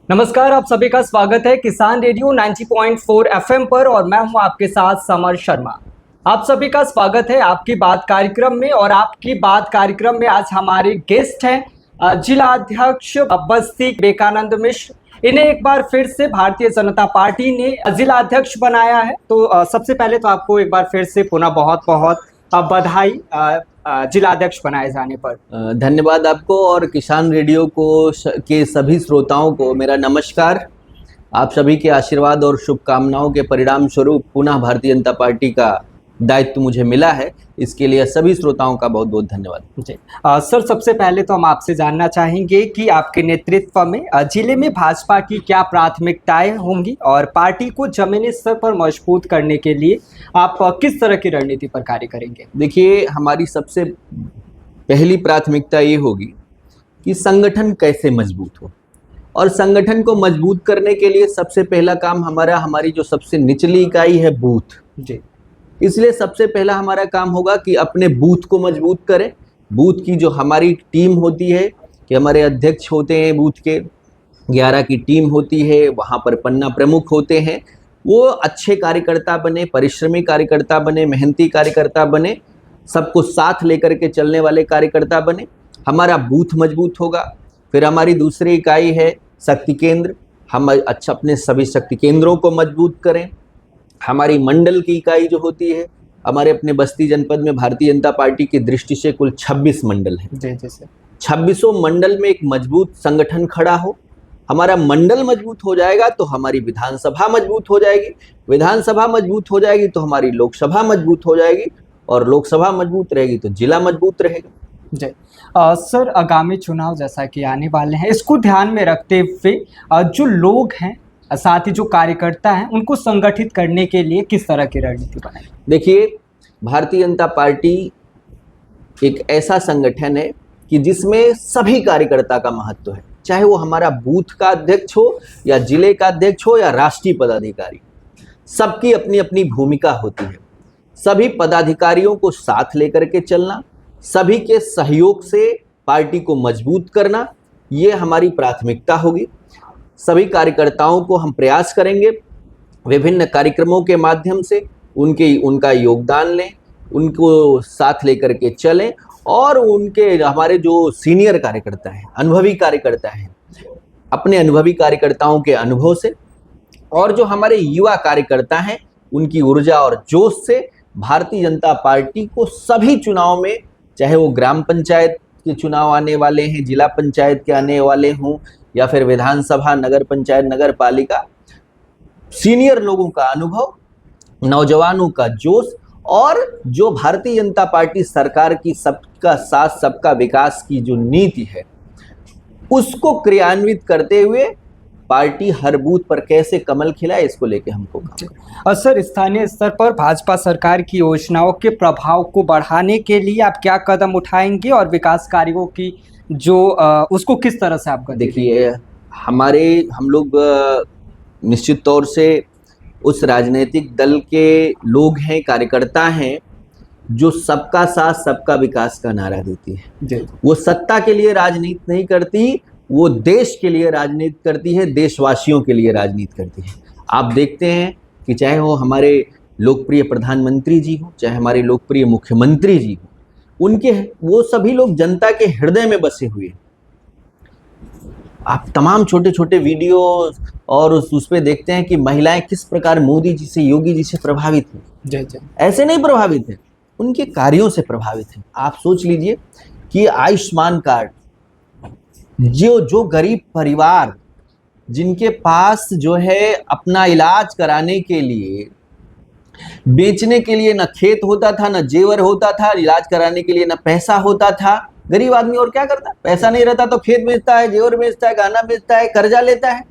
नमस्कार, आप सभी का स्वागत है किसान रेडियो 90.4 एफएम पर और मैं हूं आपके साथ समर शर्मा। आप सभी का स्वागत है आपकी बात कार्यक्रम में। और आपकी बात कार्यक्रम में आज हमारे गेस्ट हैं जिला अध्यक्ष बस्ती विवेकानंद मिश्र। इन्हें एक बार फिर से भारतीय जनता पार्टी ने जिला अध्यक्ष बनाया है। तो सबसे पहले तो आपको एक बार फिर से पुनः बहुत बहुत बधाई जिला अध्यक्ष बनाए जाने पर। धन्यवाद आपको और किसान रेडियो के सभी श्रोताओं को मेरा नमस्कार। आप सभी के आशीर्वाद और शुभकामनाओं के परिणाम स्वरूप पुनः भारतीय जनता पार्टी का दायित्व मुझे मिला है, इसके लिए सभी श्रोताओं का बहुत बहुत धन्यवाद। जी सर, सबसे पहले तो हम आपसे जानना चाहेंगे कि आपके नेतृत्व में जिले में भाजपा की क्या प्राथमिकताएं होंगी और पार्टी को जमीनी स्तर पर मजबूत करने के लिए आप किस तरह की रणनीति पर कार्य करेंगे? देखिए, हमारी सबसे पहली प्राथमिकता ये होगी कि संगठन कैसे मजबूत हो, और संगठन को मजबूत करने के लिए सबसे पहला काम हमारी जो सबसे निचली इकाई है बूथ, जी, इसलिए सबसे पहला हमारा काम होगा कि अपने बूथ को मजबूत करें। बूथ की जो हमारी टीम होती है, कि हमारे अध्यक्ष होते हैं बूथ के, 11 की टीम होती है, वहाँ पर पन्ना प्रमुख होते हैं, वो अच्छे कार्यकर्ता बने, परिश्रमी कार्यकर्ता बने, मेहनती कार्यकर्ता बने, सबको साथ लेकर के चलने वाले कार्यकर्ता बने। हमारा बूथ मजबूत होगा। फिर हमारी दूसरी इकाई है शक्ति केंद्र। हम अपने सभी शक्ति केंद्रों को मजबूत करें। हमारी मंडल की इकाई जो होती है, हमारे अपने बस्ती जनपद में भारतीय जनता पार्टी की दृष्टि से कुल 26 मंडल हैं। जी सर। 26 मंडल में एक मजबूत संगठन खड़ा हो। हमारा मंडल मजबूत हो जाएगा तो हमारी विधानसभा मजबूत हो जाएगी, विधानसभा मजबूत हो जाएगी तो हमारी लोकसभा मजबूत हो जाएगी, और लोकसभा मजबूत रहेगी तो जिला मजबूत रहेगा। जी सर, आगामी चुनाव जैसा कि आने वाले हैं, इसको ध्यान में रखते हुए जो लोग हैं, साथ ही जो कार्यकर्ता हैं, उनको संगठित करने के लिए किस तरह की रणनीति बनाएं? देखिए, भारतीय जनता पार्टी एक ऐसा संगठन है कि जिसमें सभी कार्यकर्ता का महत्व है, चाहे वो हमारा बूथ का अध्यक्ष हो या जिले का अध्यक्ष हो या राष्ट्रीय पदाधिकारी, सबकी अपनी अपनी भूमिका होती है। सभी पदाधिकारियों को साथ लेकर के चलना, सभी के सहयोग से पार्टी को मजबूत करना, ये हमारी प्राथमिकता होगी। सभी कार्यकर्ताओं को हम प्रयास करेंगे विभिन्न कार्यक्रमों के माध्यम से उनका योगदान लें, उनको साथ लेकर के चलें, और हमारे जो सीनियर कार्यकर्ता हैं, अनुभवी कार्यकर्ता हैं, अपने अनुभवी कार्यकर्ताओं के अनुभव से, और जो हमारे युवा कार्यकर्ता हैं, उनकी ऊर्जा और जोश से भारतीय जनता पार्टी को सभी चुनाव में, चाहे वो ग्राम पंचायत के चुनाव आने वाले हैं, जिला पंचायत के आने वाले हों, या फिर विधानसभा, नगर पंचायत, नगर पालिका, सीनियर लोगों का अनुभव, नौजवानों का जोश, और जो भारतीय जनता पार्टी सरकार की सबका साथ सबका विकास की जो नीति है, उसको क्रियान्वित करते हुए पार्टी हर बूथ पर कैसे कमल खिलाए, इसको लेके हमको। और सर, स्थानीय स्तर पर भाजपा सरकार की योजनाओं के प्रभाव को बढ़ाने के लिए आप क्या कदम उठाएंगे और विकास कार्यों की जो उसको किस तरह से आप करेंगे? देखिए, हम लोग निश्चित तौर से उस राजनीतिक दल के लोग हैं, कार्यकर्ता हैं, जो सबका साथ सबका विकास का नारा देती है। वो सत्ता के लिए राजनीति नहीं करती, वो देश के लिए राजनीति करती है, देशवासियों के लिए राजनीति करती है। आप देखते हैं कि चाहे वो हमारे लोकप्रिय प्रधानमंत्री जी हो, चाहे हमारे लोकप्रिय मुख्यमंत्री जी हो, वो सभी लोग जनता के हृदय में बसे हुए हैं। आप तमाम छोटे छोटे वीडियो और उस पे देखते हैं कि महिलाएं किस प्रकार मोदी जी से, योगी जी से प्रभावित हैं। ऐसे नहीं प्रभावित हैं, उनके कार्यों से प्रभावित हैं। आप सोच लीजिए कि आयुष्मान कार्ड, जो गरीब परिवार जिनके पास जो है अपना इलाज कराने के लिए, बेचने के लिए न खेत होता था, न जेवर होता था, इलाज कराने के लिए न पैसा होता था, गरीब आदमी और क्या करता? पैसा नहीं रहता तो खेत बेचता है, जेवर बेचता है, गहना बेचता है, कर्जा लेता है।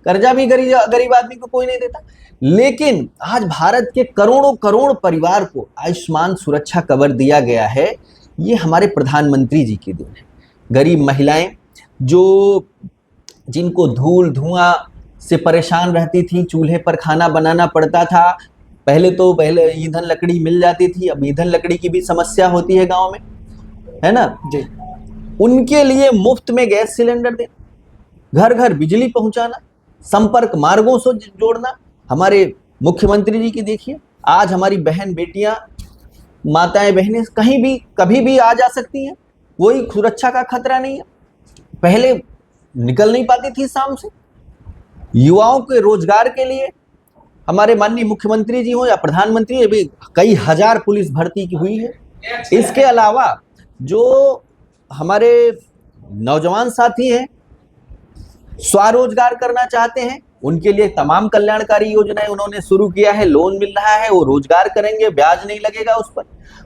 कर्जा भी गरीब आदमी को कोई नहीं देता। लेकिन आज भारत के करोड़ों करोड़ परिवार को आयुष्मान सुरक्षा कवर दिया गया है, ये हमारे प्रधानमंत्री जी की देन है। गरीब महिलाएं जिनको धूल धुआं से परेशान रहती थी, चूल्हे पर खाना बनाना पड़ता था, पहले ईंधन लकड़ी मिल जाती थी, अब ईंधन लकड़ी की भी समस्या होती है गांव में, है ना जी। उनके लिए मुफ्त में गैस सिलेंडर दें। घर घर बिजली पहुंचाना, संपर्क मार्गों से जोड़ना। हमारे मुख्यमंत्री जी की देखिए, आज हमारी बहन बेटियां, माताएं बहनें कहीं भी कभी भी आ जा सकती हैं, कोई सुरक्षा का खतरा नहीं है। पहले निकल नहीं पाती थी शाम से। युवाओं के रोजगार के लिए हमारे माननीय मुख्यमंत्री जी हो या प्रधानमंत्री, अभी कई हजार पुलिस भर्ती की हुई है। इसके अलावा जो हमारे नौजवान साथी हैं, स्वरोजगार करना चाहते हैं, उनके लिए तमाम कल्याणकारी योजनाएं उन्होंने शुरू किया है। लोन मिल रहा है, वो रोजगार करेंगे, ब्याज नहीं लगेगा उस पर।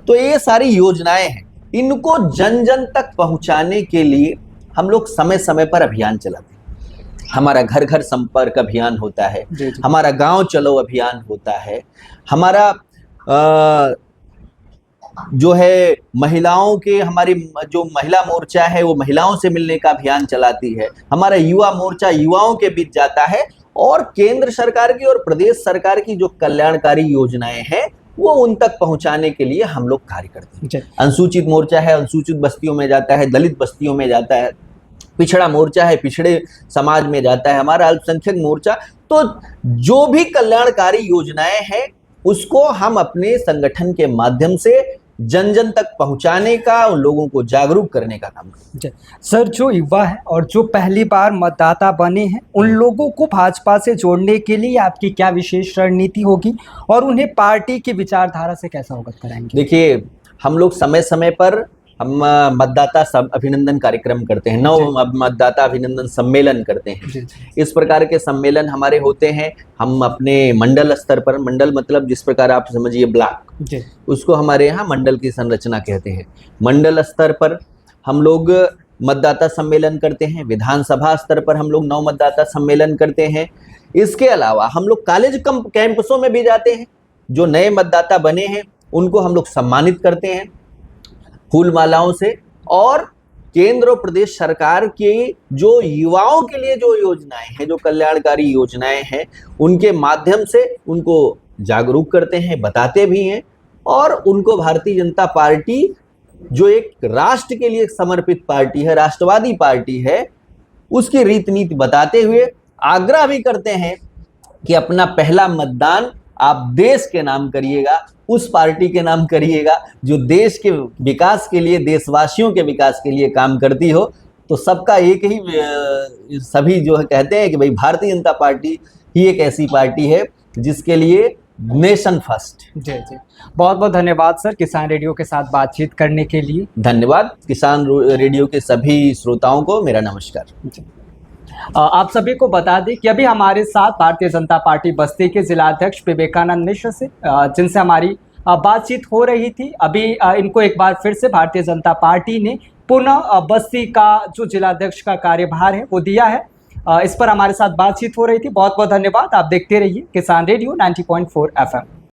तो ये सारी योजनाएं हैं, इनको जन जन तक पहुंचाने के लिए हम लोग समय समय पर अभियान चलाते हैं। हमारा घर घर संपर्क अभियान होता है, हमारा गांव चलो अभियान होता है, हमारा जो है महिलाओं के, हमारी जो महिला मोर्चा है वो महिलाओं से मिलने का अभियान चलाती है, हमारा युवा मोर्चा युवाओं के बीच जाता है, और केंद्र सरकार की और प्रदेश सरकार की जो कल्याणकारी योजनाएं हैं वो उन तक पहुंचाने के लिए हम लोग कार्य करते हैं। अनुसूचित मोर्चा है, अनुसूचित बस्तियों में जाता है, दलित बस्तियों में जाता है, पिछड़ा मोर्चा है, पिछड़े समाज में जाता है, हमारा अल्पसंख्यक मोर्चा। तो जो भी कल्याणकारी योजनाएं हैं उसको हम अपने संगठन के माध्यम से जन जन तक पहुंचाने का, उन लोगों को जागरूक करने का काम करते हैं। सर, जो युवा है और जो पहली बार मतदाता बने हैं, उन लोगों को भाजपा से जोड़ने के लिए आपकी क्या विशेष रणनीति होगी और उन्हें पार्टी की विचारधारा से कैसा अवगत कराएंगे? देखिए, हम लोग समय समय पर हम मतदाता अभिनंदन कार्यक्रम करते हैं, नव मतदाता अभिनंदन सम्मेलन करते हैं। इस प्रकार के सम्मेलन हमारे होते हैं। हम अपने मंडल स्तर पर, मंडल मतलब जिस प्रकार आप समझिए ब्लॉक, उसको हमारे यहाँ मंडल की संरचना कहते हैं। मंडल स्तर पर हम लोग मतदाता सम्मेलन करते हैं, विधानसभा स्तर पर हम लोग नव मतदाता सम्मेलन करते हैं। इसके अलावा हम लोग कॉलेज कैंपसों में भी जाते हैं। जो नए मतदाता बने हैं उनको हम लोग सम्मानित करते हैं फूल मालाओं से, और केंद्र और प्रदेश सरकार की जो युवाओं के लिए जो योजनाएं हैं, जो कल्याणकारी योजनाएं हैं, उनके माध्यम से उनको जागरूक करते हैं, बताते भी हैं, और उनको भारतीय जनता पार्टी जो एक राष्ट्र के लिए समर्पित पार्टी है, राष्ट्रवादी पार्टी है, उसकी रीति नीति बताते हुए आग्रह भी करते हैं कि अपना पहला मतदान आप देश के नाम करिएगा, उस पार्टी के नाम करिएगा जो देश के विकास के लिए, देशवासियों के विकास के लिए काम करती हो। तो सबका एक ही, सभी जो है कहते हैं कि भाई भारतीय जनता पार्टी ही एक ऐसी पार्टी है जिसके लिए नेशन फर्स्ट। जी जी, बहुत बहुत धन्यवाद सर किसान रेडियो के साथ बातचीत करने के लिए। धन्यवाद। किसान रेडियो के सभी श्रोताओं को मेरा नमस्कार। आप सभी को बता दें कि अभी हमारे साथ भारतीय जनता पार्टी बस्ती के जिला अध्यक्ष विवेकानंद मिश्र से, जिनसे हमारी बातचीत हो रही थी। अभी इनको एक बार फिर से भारतीय जनता पार्टी ने पुनः बस्ती का जो जिला अध्यक्ष का कार्यभार है वो दिया है। इस पर हमारे साथ बातचीत हो रही थी। बहुत बहुत धन्यवाद। आप देखते रहिए किसान रेडियो 90.4 FM।